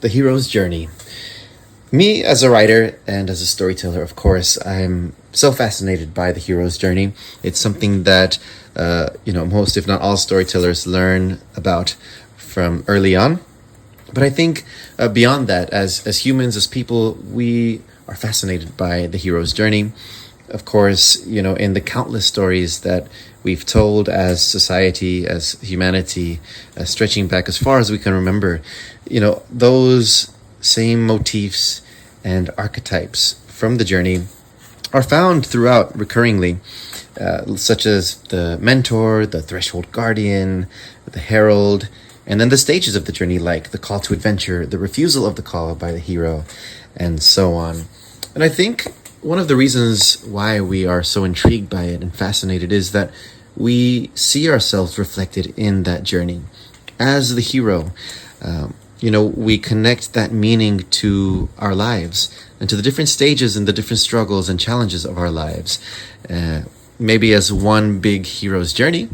The hero's journey. Me, as a writer and as a storyteller, of course, I'm so fascinated by the hero's journey. It's something that, most, if not all, storytellers learn about from early on. But I think beyond that, as humans, as people, we are fascinated by the hero's journey. Of course, in the countless stories that we've told as society, as humanity, stretching back as far as we can remember, those same motifs and archetypes from the journey are found throughout recurringly, such as the mentor, the threshold guardian, the herald, and then the stages of the journey, like the call to adventure, the refusal of the call by the hero, and so on. And I think one of the reasons why we are so intrigued by it and fascinated is that we see ourselves reflected in that journey. As the hero, we connect that meaning to our lives and to the different stages and the different struggles and challenges of our lives. Maybe as one big hero's journey,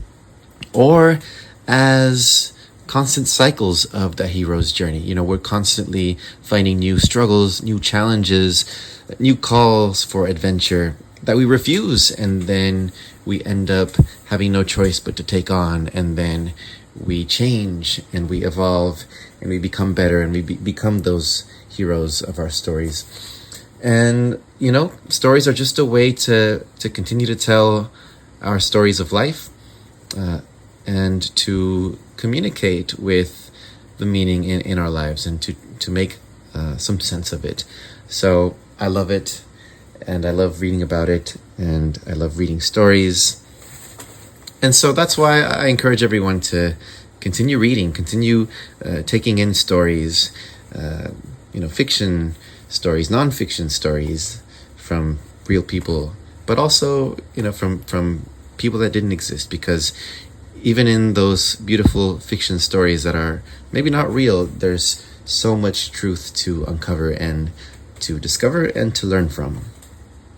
or as constant cycles of the hero's journey. We're constantly finding new struggles, new challenges, new calls for adventure that we refuse, and then we end up having no choice but to take on, and then we change and we evolve and we become better and we become those heroes of our stories. And stories are just a way to continue to tell our stories of life, and to communicate with the meaning in our lives, and to make some sense of it. So I love it, and I love reading about it, and I love reading stories. And so that's why I encourage everyone to continue reading, continue taking in stories, fiction stories, non-fiction stories from real people, but also, from people that didn't exist, because even in those beautiful fiction stories that are maybe not real, there's so much truth to uncover and to discover and to learn from.